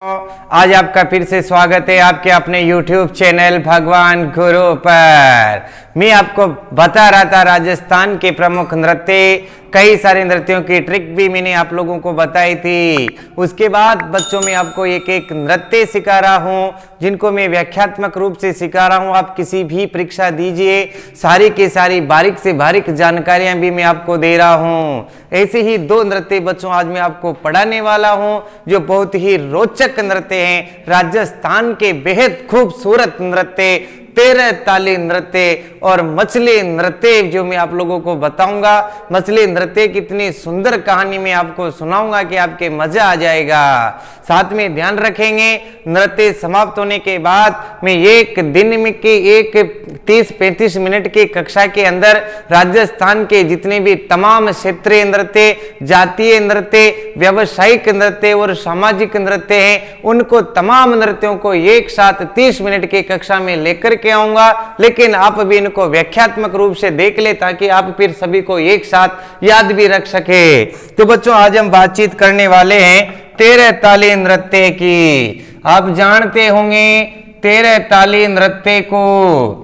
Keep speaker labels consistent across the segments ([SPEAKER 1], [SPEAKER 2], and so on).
[SPEAKER 1] आज आपका फिर से स्वागत है आपके अपने YouTube चैनल भगवान गुरु पर। मैं आपको बता रहा था राजस्थान के प्रमुख नृत्य, कई सारे नृत्यों की ट्रिक भी मैंने आप लोगों को बताई थी। उसके बाद बच्चों में आपको एक एक नृत्य सिखा रहा हूं, जिनको मैं व्याख्यात्मक रूप से सिखा रहा हूं। आप किसी भी परीक्षा दीजिए, सारी की सारी बारीक से बारीक जानकारियां भी मैं आपको दे रहा हूं। ऐसे ही दो नृत्य बच्चों आज मैं आपको पढ़ाने वाला हूं, जो बहुत ही रोचक नृत्य हैं। राजस्थान के बेहद खूबसूरत नृत्य, 13 ताली नृत्य और मछली नृत्य जो मैं आप लोगों को बताऊंगा। मछली नृत्य कितनी सुंदर कहानी मैं आपको सुनाऊंगा कि आपके मजा आ जाएगा। साथ में ध्यान रखेंगे, नृत्य समाप्त होने के बाद मैं एक दिन में की एक 30-35 मिनट की कक्षा के अंदर राजस्थान के जितने भी तमाम क्षेत्रीय नृत्य, जातीय नृत्य, व्यावसायिक नृत्य और सामाजिक नृत्य हैं, उनको तमाम नृत्यों को एक साथ 30 मिनट की कक्षा में लेकर के आऊंगा। लेकिन आप भी इनको व्याख्यात्मक रूप से देख ले, ताकि आप फिर सभी को एक साथ याद भी रख सके। तो बच्चों आज हम बातचीत करने वाले हैं 13 ताली नृत्य की। आप जानते होंगे 13 ताली नृत्य को।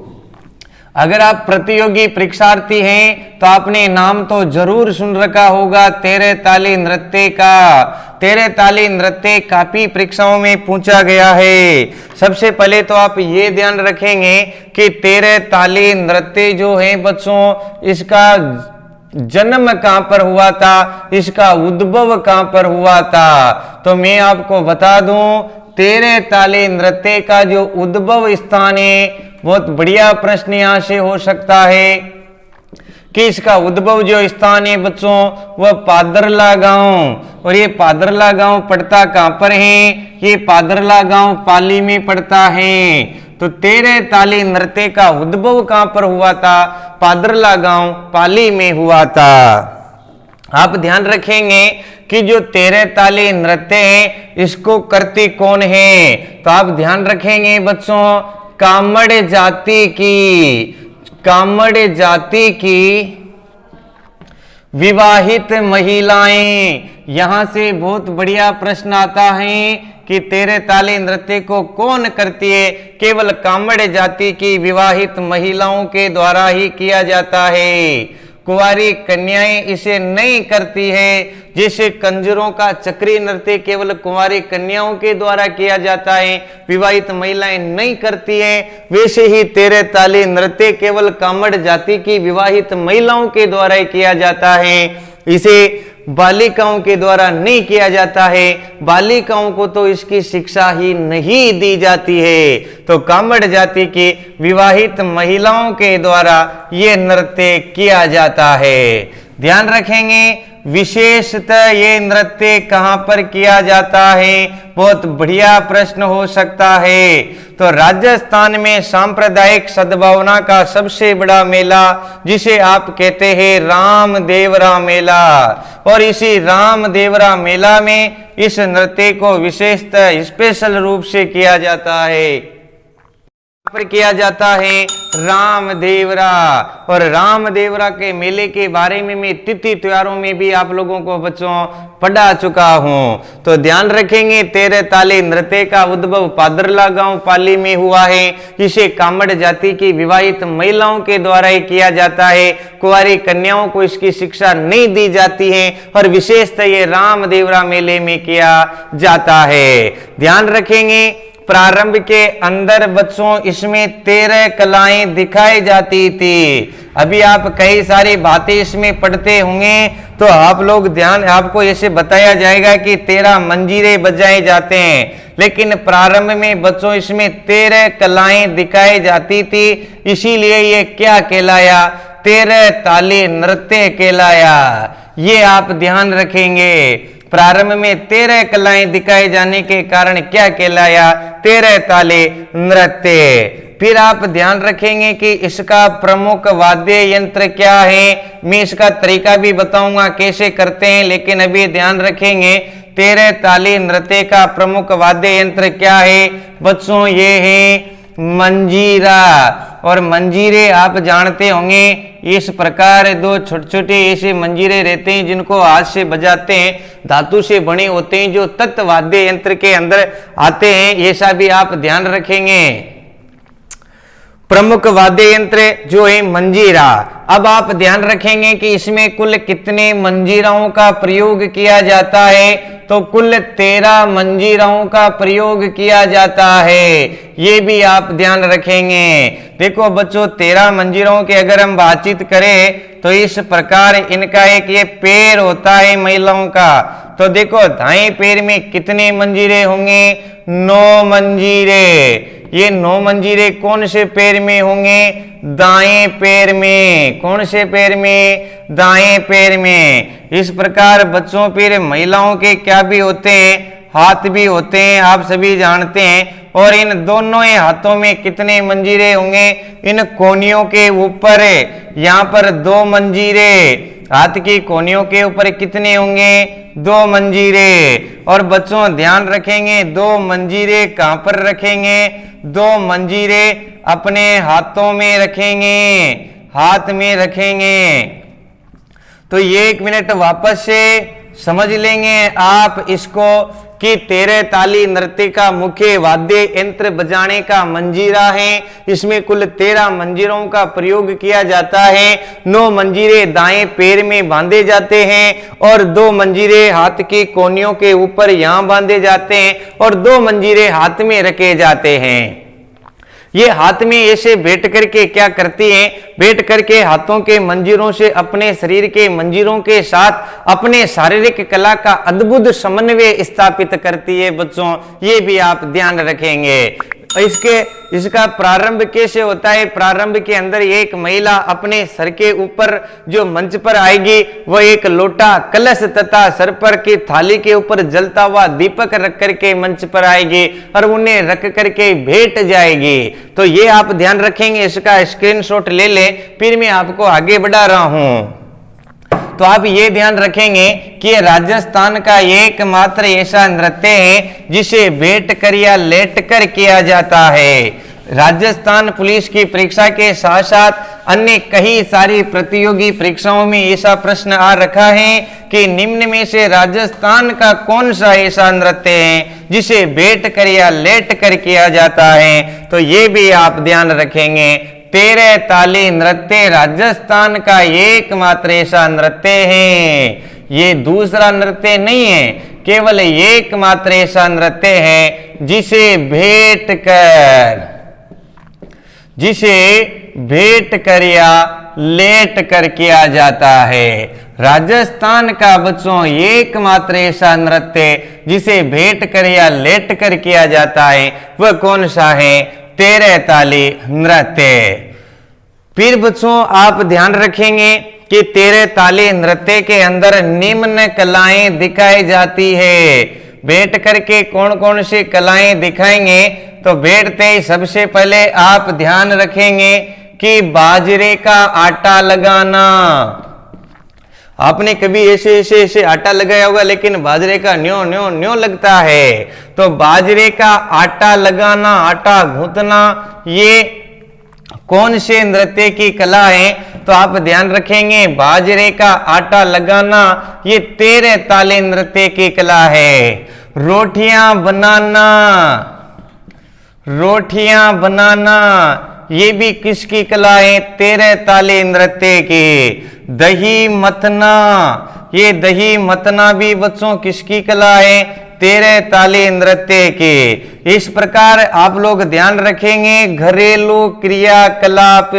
[SPEAKER 1] अगर आप प्रतियोगी परीक्षार्थी हैं तो आपने नाम तो जरूर सुन रखा होगा 13 ताली नृत्य का। 13 ताली नृत्य काफी परीक्षाओं में पूछा गया है। सबसे पहले तो आप ये ध्यान रखेंगे कि 13 ताली नृत्य जो है बच्चों, इसका जन्म कहां पर हुआ था, इसका उद्भव कहां पर हुआ था। तो मैं आपको बता दूं 13 ताली नृत्य का जो उद्भव स्थान है, बहुत बढ़िया प्रश्न यहां से हो सकता है कि इसका उद्भव जो स्थान है बच्चों वह पादरला गांव। और ये पादरला गांव पड़ता कहां पर है? ये पादरला गांव पाली में पड़ता है। तो 13 ताली नृत्य का उद्भव कहां पर हुआ था? पादरला गांव पाली में हुआ था। आप ध्यान रखेंगे कि जो 13 ताली नृत्य है इसको करती कौन है? तो आप ध्यान रखेंगे बच्चों, कामड़ जाति की विवाहित महिलाएं। यहां से बहुत बढ़िया प्रश्न आता है कि 13 ताली नृत्य को कौन करती है? केवल कामड़ जाति की विवाहित महिलाओं के द्वारा ही किया जाता है। कुंवारी कन्याएं इसे नहीं करती है। जैसे कंजरों का चक्री नृत्य केवल कुंवारी कन्याओं के द्वारा किया जाता है, विवाहित महिलाएं नहीं करती हैं, वैसे ही 13 ताली नृत्य केवल कामड़ जाति की विवाहित महिलाओं के द्वारा ही किया जाता है। इसे बालिकाओं के द्वारा नहीं किया जाता है। बालिकाओं को तो इसकी शिक्षा ही नहीं दी जाती है। तो कामड़ जाति की विवाहित महिलाओं के द्वारा ये नृत्य किया जाता है। ध्यान रखेंगे, विशेषतः ये नृत्य कहां पर किया जाता है? बहुत बढ़िया प्रश्न हो सकता है। तो राजस्थान में सांप्रदायिक सद्भावना का सबसे बड़ा मेला, जिसे आप कहते हैं रामदेवरा मेला, और इसी रामदेवरा मेला में इस नृत्य को विशेषतः स्पेशल रूप से किया जाता है। पर किया जाता है रामदेवरा। और रामदेवरा के मेले के बारे में मैं तिथि त्योहारों में भी आप लोगों को बच्चों पढ़ा चुका हूं। तो ध्यान रखेंगे 13 ताली नृत्य का उद्भव पादरला गांव पाली में हुआ है। इसे कामड़ जाति की विवाहित महिलाओं के द्वारा ही किया जाता है। कुंवारी कन्याओं को इसकी शिक्षा नहीं दी जाती है, और विशेषतः ये रामदेवरा मेले में किया जाता है। ध्यान रखेंगे, प्रारंभ के अंदर बच्चों इसमें 13 कलाएं दिखाई जाती थी। अभी आप कई सारी बातें इसमें पढ़ते होंगे, तो आप लोग ध्यान, आपको ऐसे बताया जाएगा कि 13 मंजीरे बजाए जाते हैं, लेकिन प्रारंभ में बच्चों इसमें 13 कलाएं दिखाई जाती थी। इसीलिए ये क्या कहलाया? 13 ताली नृत्य कहलाया। ये आप ध्यान रखेंगे, प्रारंभ में 13 कलाएं दिखाए जाने के कारण क्या कहलाया? 13 ताली नृत्य। फिर आप ध्यान रखेंगे कि इसका प्रमुख वाद्य यंत्र क्या है। मैं इसका तरीका भी बताऊंगा कैसे करते हैं, लेकिन अभी ध्यान रखेंगे 13 ताली नृत्य का प्रमुख वाद्य यंत्र क्या है बच्चों? ये है मंजीरा। और मंजीरे आप जानते होंगे, इस प्रकार दो छोटे छोटे ऐसे मंजीरे रहते हैं जिनको हाथ से बजाते हैं, धातु से बने होते हैं, जो तत्व वाद्य यंत्र के अंदर आते हैं। ऐसा भी आप ध्यान रखेंगे। प्रमुख वाद्य यंत्र जो है मंजीरा। अब आप ध्यान रखेंगे कि इसमें कुल कितने मंजीराओं का प्रयोग किया जाता है, तो कुल 13 मंजीराओं का प्रयोग किया जाता है। ये भी आप ध्यान रखेंगे। देखो बच्चों, 13 मंजीराओं के अगर हम बातचीत करें तो इस प्रकार इनका एक ये पैर होता है महिलाओं का। तो देखो दाएं पैर में कितने मंजीरे होंगे? 9 मंजीरे। ये 9 मंजीरे कौन से पैर में होंगे? दाएं पैर में। कौन से पैर में? दाएं पैर में। इस प्रकार बच्चों फिर महिलाओं के क्या भी होते हैं? हाथ भी होते हैं, आप सभी जानते हैं। और इन दोनों ही हाथों में कितने मंजीरे होंगे? इन कोनियों के ऊपर यहाँ पर 2 मंजीरे। हाथ की कोनियों के ऊपर कितने होंगे? 2 मंजीरे। और बच्चों ध्यान रखेंगे, 2 मंजीरे कहां पर रखेंगे? 2 मंजीरे अपने हाथों में रखेंगे, हाथ में रखेंगे। तो ये 1 मिनट वापस से समझ लेंगे आप इसको कि 13 ताली नृत्य का मुख्य वाद्य यंत्र बजाने का मंजीरा है। इसमें कुल 13 मंजीरों का प्रयोग किया जाता है। 9 मंजीरे दाएं पैर में बांधे जाते हैं और 2 मंजीरे हाथ की कोनियों के ऊपर यहां बांधे जाते हैं और 2 मंजीरे हाथ में रखे जाते हैं। ये हाथ में ऐसे बैठ करके क्या करती हैं? बैठ करके हाथों के मंजीरों से अपने शरीर के मंजीरों के साथ अपने शारीरिक कला का अद्भुत समन्वय स्थापित करती है। बच्चों ये भी आप ध्यान रखेंगे। इसका प्रारंभ कैसे होता है? प्रारंभ के अंदर एक महिला अपने सर के ऊपर जो मंच पर आएगी वो एक लोटा, कलश तथा सर पर की थाली के ऊपर जलता हुआ दीपक रख करके मंच पर आएगी और उन्हें रख करके भेंट जाएगी। तो ये आप ध्यान रखेंगे, इसका स्क्रीनशॉट ले लें, फिर मैं आपको आगे बढ़ा रहा हूं। तो आप ये ध्यान रखेंगे कि राजस्थान का एकमात्र ऐसा नृत्य है जिसे बैठ कर या लेट कर किया जाता है। राजस्थान पुलिस की परीक्षा के साथ साथ अन्य कई सारी प्रतियोगी परीक्षाओं में ऐसा प्रश्न आ रखा है कि निम्न में से राजस्थान का कौन सा ऐसा नृत्य है जिसे बैठ कर या लेट कर किया जाता है। तो ये भी आप ध्यान रखेंगे। 13 ताली नृत्य राजस्थान का एकमात्र ऐसा नृत्य है। ये दूसरा नृत्य नहीं है, केवल एकमात्र ऐसा नृत्य है जिसे भेंट कर या लेट कर किया जाता है। राजस्थान का बच्चों एकमात्र ऐसा नृत्य जिसे भेंट कर या लेट कर किया जाता है वह कौन सा है? 13 ताली नृत्य। फिर बच्चों आप ध्यान रखेंगे कि 13 ताली नृत्य के अंदर निम्न कलाएं दिखाई जाती है। बैठ करके कौन कौन सी कलाएं दिखाएंगे? तो बैठते ही सबसे पहले आप ध्यान रखेंगे कि बाजरे का आटा लगाना। आपने कभी ऐसे आटा लगाया होगा, लेकिन बाजरे का न्यो न्यो न्यो लगता है। तो बाजरे का आटा लगाना, आटा गूंथना, ये कौन से नृत्य की कला है? तो आप ध्यान रखेंगे बाजरे का आटा लगाना ये 13 ताली नृत्य की कला है। रोटियां बनाना ये भी किसकी कला है? 13 ताली नृत्य की। दही मथना, ये दही मथना भी बच्चों किसकी कला है? 13 ताली नृत्य की। इस प्रकार आप लोग ध्यान रखेंगे घरेलू क्रियाकलाप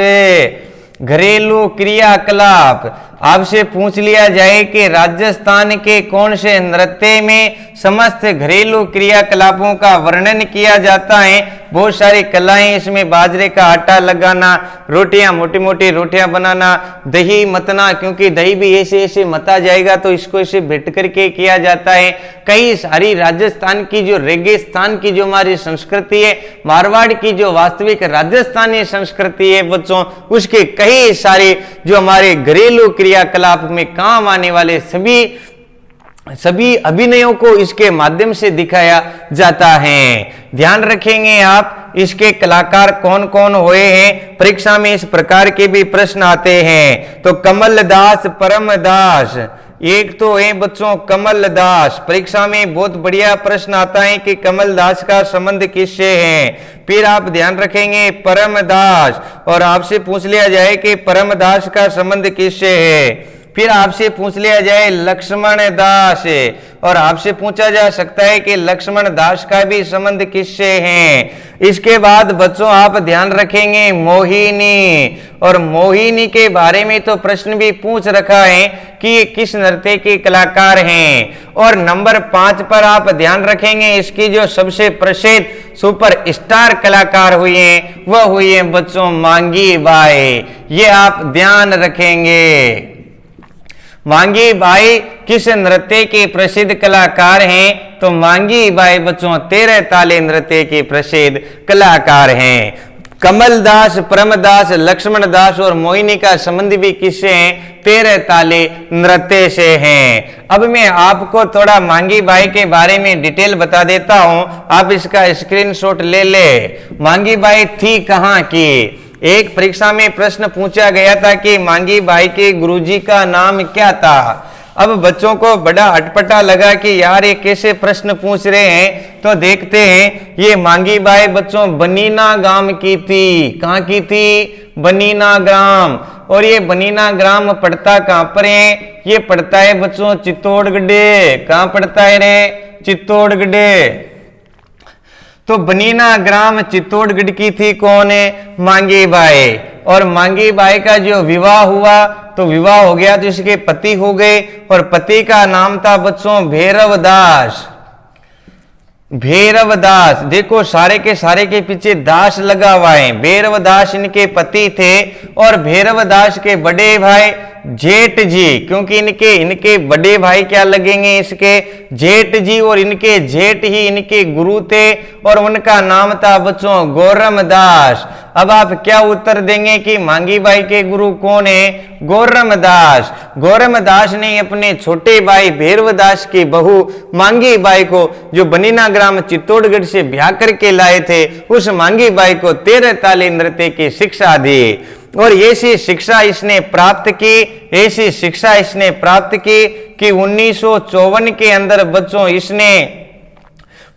[SPEAKER 1] आपसे पूछ लिया जाए कि राजस्थान के कौन से नृत्य में समस्त घरेलू क्रियाकलापों का वर्णन किया जाता है। बहुत सारी कलाएं इसमें बाजरे का आटा लगाना, रोटियां, मोटी मोटी रोटियां बनाना, दही मतना, क्योंकि दही भी ऐसे मता जाएगा तो इसको ऐसे भेंट करके किया जाता है। कई सारी राजस्थान की जो रेगिस्तान की जो हमारी संस्कृति है, मारवाड़ की जो वास्तविक राजस्थानी संस्कृति है बच्चों, उसके कई सारे जो हमारे घरेलू क्रियाकलाप में काम आने वाले सभी अभिनयों को इसके माध्यम से दिखाया जाता है। ध्यान रखेंगे आप इसके कलाकार कौन कौन हुए हैं, परीक्षा में इस प्रकार के भी प्रश्न आते हैं। तो कमलदास, परमदास, एक तो है बच्चों कमलदास, परीक्षा में बहुत बढ़िया प्रश्न आता है कि कमलदास का संबंध किससे है। फिर आप ध्यान रखेंगे परमदास, और आपसे पूछ लिया जाए कि परमदास का संबंध किससे है। फिर आपसे पूछ लिया जाए लक्ष्मण दास, और आपसे पूछा जा सकता है कि लक्ष्मण दास का भी संबंध किससे है। इसके बाद बच्चों आप ध्यान रखेंगे मोहिनी, और मोहिनी के बारे में तो प्रश्न भी पूछ रखा है कि ये किस नृत्य के कलाकार हैं। और नंबर 5 पर आप ध्यान रखेंगे इसकी जो सबसे प्रसिद्ध सुपर स्टार कलाकार हुई हैं वह हुई है बच्चों मांगी बाई। ये आप ध्यान रखेंगे। मांगी बाई किस नृत्य के प्रसिद्ध कलाकार हैं, तो मांगी बाई बच्चों 13 ताले नृत्य के प्रसिद्ध कलाकार हैं। कमलदास, परमदास, लक्ष्मण दास और मोहिनी का संबंध भी किससे है, 13 ताले नृत्य से हैं। अब मैं आपको थोड़ा मांगी बाई के बारे में डिटेल बता देता हूं, आप इसका स्क्रीनशॉट ले ले। मांगी बाई थी कहां की, एक परीक्षा में प्रश्न पूछा गया था कि मांगी बाई के गुरुजी का नाम क्या था। अब बच्चों को बड़ा अटपटा लगा कि यार ये कैसे प्रश्न पूछ रहे हैं, तो देखते हैं। ये मांगी बाई बच्चों बनीना गांव की थी। कहां की थी, बनीना ग्राम। और ये बनीना ग्राम पड़ता कहां पर है, ये पड़ता है बच्चों चित्तौड़गढ़। कहां पड़ता है रे, चित्तौड़गढ़। तो बनीना ग्राम चित्तौड़गढ़ की थी कौन है, मांगी बाई। और मांगी बाई का जो विवाह हुआ, तो विवाह हो गया तो इसके पति हो गए, और पति का नाम था बच्चों भैरव दास। भैरव दास, देखो सारे के पीछे दास लगा हुआ है। भैरव दास इनके पति थे, और भैरव दास के बड़े भाई जेठ जी, क्योंकि इनके बड़े भाई क्या लगेंगे, इसके जेठ जी, और इनके जेठ ही इनके गुरु थे, और उनका नाम था बच्चों गौरम दास। अब आप क्या उत्तर देंगे कि मांगी बाई के गुरु कौन है, गौरम दास। गौरम दास ने अपने छोटे भाई भैरव दास की बहू मांगी बाई को, जो बनीना ग्राम चित्तौड़गढ़ से ब्याह करके लाए थे, उस मांगी बाई को 13 ताले नृत्य की शिक्षा दी। और ऐसी शिक्षा इसने प्राप्त की, कि 1954 के अंदर बच्चों इसने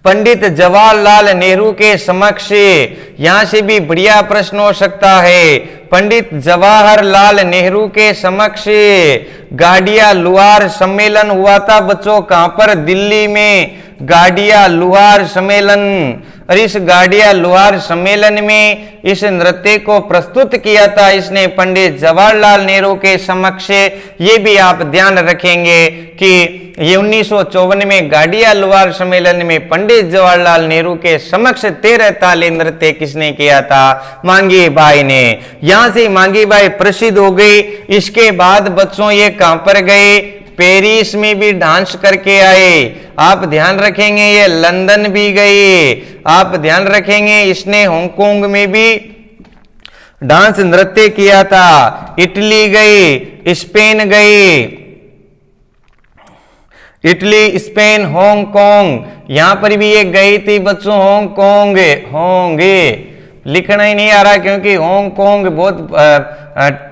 [SPEAKER 1] पंडित जवाहरलाल नेहरू के समक्ष, यहां से भी बढ़िया प्रश्न हो सकता है, पंडित जवाहरलाल नेहरू के समक्ष गाडिया लुहार सम्मेलन हुआ था बच्चों। कहां पर, दिल्ली में गाडिया लुहार सम्मेलन। और इस गाडिया लुहार सम्मेलन में इस नृत्य को प्रस्तुत किया था इसने पंडित जवाहरलाल नेहरू के समक्ष। ये भी आप ध्यान रखेंगे कि ये 1954 में गाडिया लुहार सम्मेलन में पंडित जवाहरलाल नेहरू के समक्ष 13 ताले नृत्य किसने किया था, मांगी बाई ने। यहां से मांगी बाई प्रसिद्ध हो गई। इसके बाद बच्चों ये कहां पर गए, पेरिस में भी डांस करके आए। आप ध्यान रखेंगे ये लंदन भी गए। आप ध्यान रखेंगे इसने हांगकांग में भी डांस नृत्य किया था। इटली गई, स्पेन गई, इटली, स्पेन, हांगकांग, यहां पर भी ये गई थी बच्चों। हांगकांग, होंगे लिखना ही नहीं आ रहा क्योंकि हांगकांग बहुत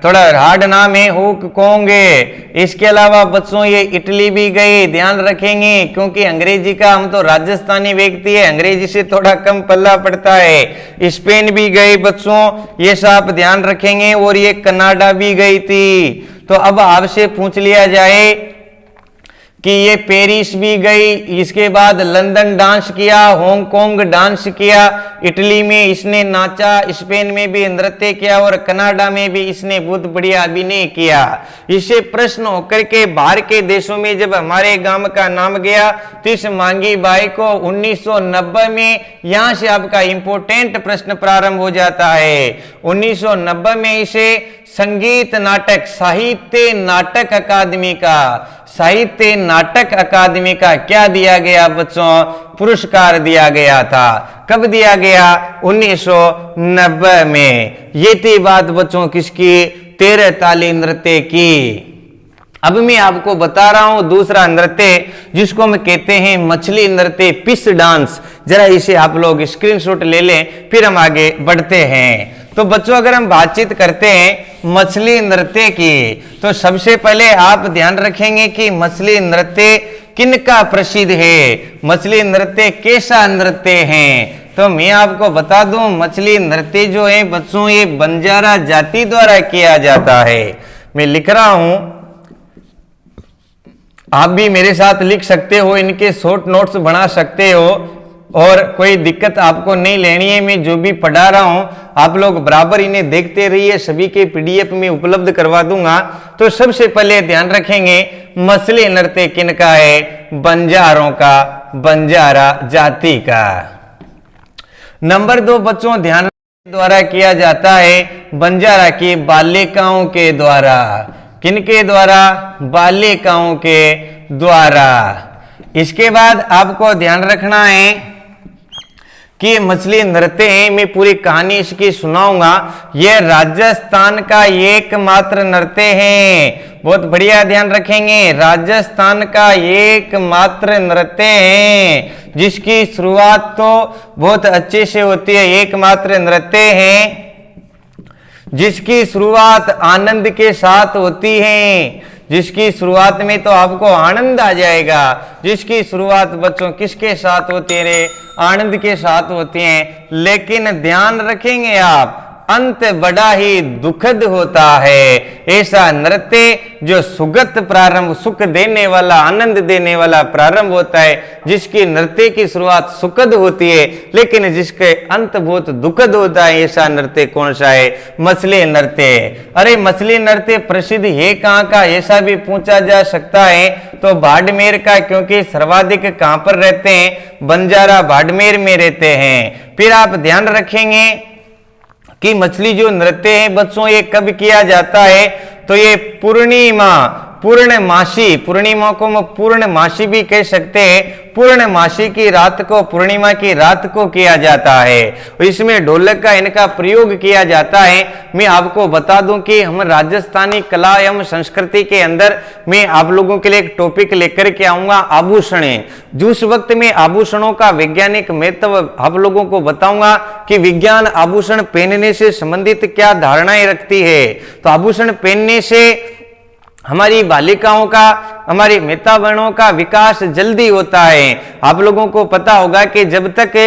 [SPEAKER 1] थोड़ा हार्ड नाम है, हांगकांग। इसके अलावा बच्चों ये इटली भी गए, ध्यान रखेंगे क्योंकि अंग्रेजी का, हम तो राजस्थानी व्यक्ति है, अंग्रेजी से थोड़ा कम पल्ला पड़ता है। स्पेन भी गए बच्चों, ये सब ध्यान रखेंगे। और ये कनाडा भी गई थी। तो अब आपसे पूछ लिया जाए कि ये पेरिस भी गई, इसके बाद लंदन डांस किया, हांगकांग डांस किया, इटली में इसने नाचा, स्पेन में भी नृत्य किया, और कनाडा में भी इसने बहुत बढ़िया अभिनय किया। इससे प्रश्न होकर के बाहर के देशों में जब हमारे गांव का नाम गया, तो इस मांगी बाई को 1990 में, यहां से आपका इंपोर्टेंट प्रश्न प्रारंभ हो जाता है। 1990 में इसे संगीत नाटक साहित्य नाटक अकादमी का क्या दिया गया बच्चों, पुरस्कार दिया गया था। कब दिया गया, 1990 में। ये थी बात बच्चों किसकी, 13 ताली नृत्य की। अब मैं आपको बता रहा हूं दूसरा नृत्य जिसको हम कहते हैं मछली नृत्य, फिश डांस। जरा इसे आप लोग स्क्रीनशॉट ले लें, फिर हम आगे बढ़ते हैं। तो बच्चों अगर हम बातचीत करते हैं मछली नृत्य की, तो सबसे पहले आप ध्यान रखेंगे कि मछली नृत्य किनका प्रसिद्ध है, मछली नृत्य कैसा नृत्य है। तो मैं आपको बता दूं मछली नृत्य जो है बच्चों ये बंजारा जाति द्वारा किया जाता है। मैं लिख रहा हूं, आप भी मेरे साथ लिख सकते हो, इनके शॉर्ट नोट्स बना सकते हो और कोई दिक्कत आपको नहीं लेनी है। मैं जो भी पढ़ा रहा हूं आप लोग बराबर इन्हें देखते रहिए, सभी के पीडीएफ में उपलब्ध करवा दूंगा। तो सबसे पहले ध्यान रखेंगे मछली नृत्य किनका है, बंजारों का, बंजारा जाति का। नंबर 2 बच्चों ध्यान द्वारा किया जाता है बंजारा की बालिकाओं के द्वारा। किनके द्वारा, बालिकाओं के द्वारा। इसके बाद आपको ध्यान रखना है कि मछली नृत्य है, मैं पूरी कहानी इसकी सुनाऊंगा। यह राजस्थान का एकमात्र नृत्य है, बहुत बढ़िया ध्यान रखेंगे, राजस्थान का एकमात्र नृत्य है जिसकी शुरुआत तो बहुत अच्छे से होती है। एकमात्र नृत्य है जिसकी शुरुआत आनंद के साथ होती है, जिसकी शुरुआत में तो आपको आनंद आ जाएगा। जिसकी शुरुआत बच्चों किसके साथ होती है रे, आनंद के साथ होती है। लेकिन ध्यान रखेंगे आप अंत बड़ा ही दुखद होता है। ऐसा नृत्य जो सुगत प्रारंभ, सुख देने वाला, आनंद देने वाला प्रारंभ होता है, जिसकी नृत्य की शुरुआत सुखद होती है लेकिन जिसके अंत बहुत दुखद होता है, ऐसा नृत्य कौन सा है, मछली नृत्य। अरे मछली नृत्य प्रसिद्ध है कहाँ का, ऐसा भी पूछा जा सकता है। तो बाड़मेर का, क्योंकि सर्वाधिक कहां पर रहते हैं, बंजारा बाड़मेर में रहते हैं। फिर आप ध्यान रखेंगे कि मछली जो नृत्य है बच्चों ये कब किया जाता है, तो ये पूर्णिमा, पूर्णमासी, पूर्णिमा को हम पूर्णमासी भी कह सकते हैं। पूर्णमासी की रात को, पूर्णिमा की रात को किया जाता है। इसमें ढोलक का इनका प्रयोग किया जाता है। मैं आपको बता दूं कि हम राजस्थानी कला एवं संस्कृति के अंदर मैं आप लोगों के लिए एक टॉपिक लेकर के आऊंगा, आभूषण। जिस वक्त में आभूषणों का वैज्ञानिक महत्व आप लोगों को बताऊंगा कि विज्ञान आभूषण पहनने से संबंधित क्या धारणाएं रखती है। तो आभूषण पहनने से हमारी बालिकाओं का, हमारी माता बहनों का विकास जल्दी होता है। आप लोगों को पता होगा कि जब तक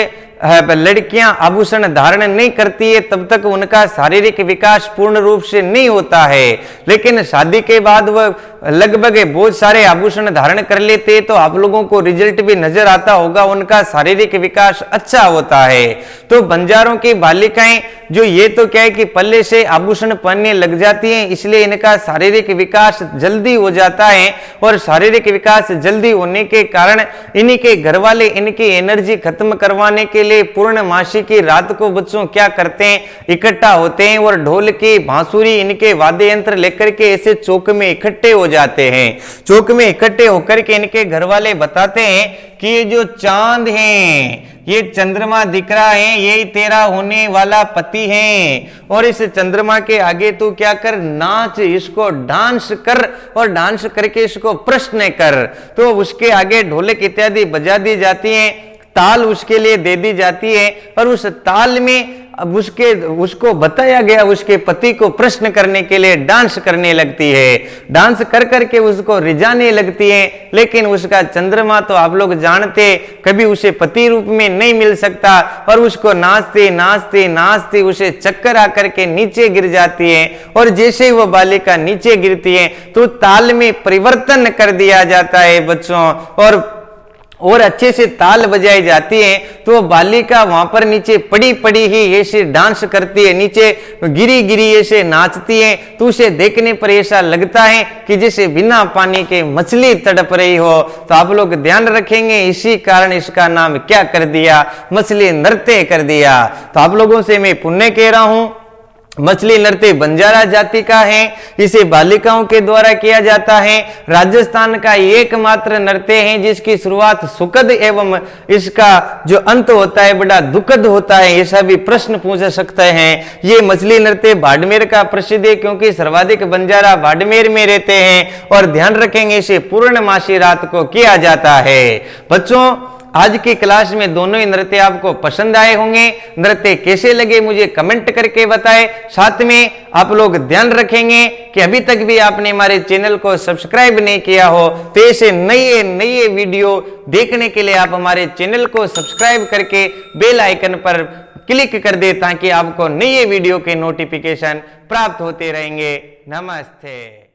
[SPEAKER 1] लड़कियां आभूषण धारण नहीं करती है तब तक उनका शारीरिक विकास पूर्ण रूप से नहीं होता है। लेकिन शादी के बाद वह लगभग बहुत सारे आभूषण धारण कर लेते हैं तो आप लोगों को रिजल्ट भी नजर आता होगा, उनका शारीरिक विकास अच्छा होता है। तो बंजारों की बालिकाएं जो ये तो क्या है कि पहले से आभूषण पहनने लग जाती हैं, इसलिए इनका शारीरिक विकास जल्दी हो जाता है। और शारीरिक विकास जल्दी होने के कारण इन्हीं के घर वाले इनकी एनर्जी खत्म करवाने के लिए पूर्णमासी की रात को बच्चों क्या करते हैं, इकट्ठा होते हैं और ढोल की, बांसुरी, इनके वाद्य यंत्र लेकर के ऐसे चौक में इकट्ठे हो जाते हैं। चौक में इकट्ठे होकर के इनके घर वाले बताते हैं कि ये जो चांद है, ये चंद्रमा दिख रहा है, यही तेरा होने वाला पति है। और इस चंद्रमा के आगे तू क्या कर, नाच, इसको डांस कर और डांस करके इसको प्रश्न कर। तो उसके आगे ढोलक इत्यादि बजा दी जाती है, ताल उसके लिए दे दी जाती है और उस ताल में अब उसको बताया गया उसके पति को प्रश्न करने के लिए डांस करने लगती है। डांस कर करके उसको रिझाने लगती है। लेकिन उसका चंद्रमा तो आप लोग जानते कभी उसे पति रूप में नहीं मिल सकता और उसको नाचते नाचते नाचते उसे चक्कर आकर के नीचे गिर जाती है। और जैसे ही वो बालिका नीचे गिरती है तो ताल में परिवर्तन कर दिया जाता है बच्चों, और अच्छे से ताल बजाई जाती है। तो बालिका वहां पर नीचे पड़ी पड़ी ही ऐसे डांस करती है, नीचे गिरी गिरी ऐसे नाचती है। तो उसे देखने पर ऐसा लगता है कि जैसे बिना पानी के मछली तड़प रही हो। तो आप लोग ध्यान रखेंगे, इसी कारण इसका नाम क्या कर दिया, मछली नृत्य कर दिया। तो आप लोगों से मैं पुण्य कह रहा हूं मछली नृत्य बंजारा जाति का है, इसे बालिकाओं के द्वारा किया जाता है। राजस्थान का एकमात्र नृत्य है जिसकी शुरुआत सुखद एवं इसका जो अंत होता है बड़ा दुखद होता है, ऐसा भी प्रश्न पूछ सकते हैं। ये मछली नृत्य बाड़मेर का प्रसिद्ध है क्योंकि सर्वाधिक बंजारा बाड़मेर में रहते हैं और ध्यान रखेंगे इसे पूर्णमासी रात को किया जाता है। बच्चों, आज की क्लास में दोनों ही नृत्य आपको पसंद आए होंगे। नृत्य कैसे लगे मुझे कमेंट करके बताएं। साथ में आप लोग ध्यान रखेंगे कि अभी तक भी आपने हमारे चैनल को सब्सक्राइब नहीं किया हो तो ऐसे नए नए वीडियो देखने के लिए आप हमारे चैनल को सब्सक्राइब करके बेल आइकन पर क्लिक कर दे ताकि आपको नए वीडियो के नोटिफिकेशन प्राप्त होते रहेंगे। नमस्ते।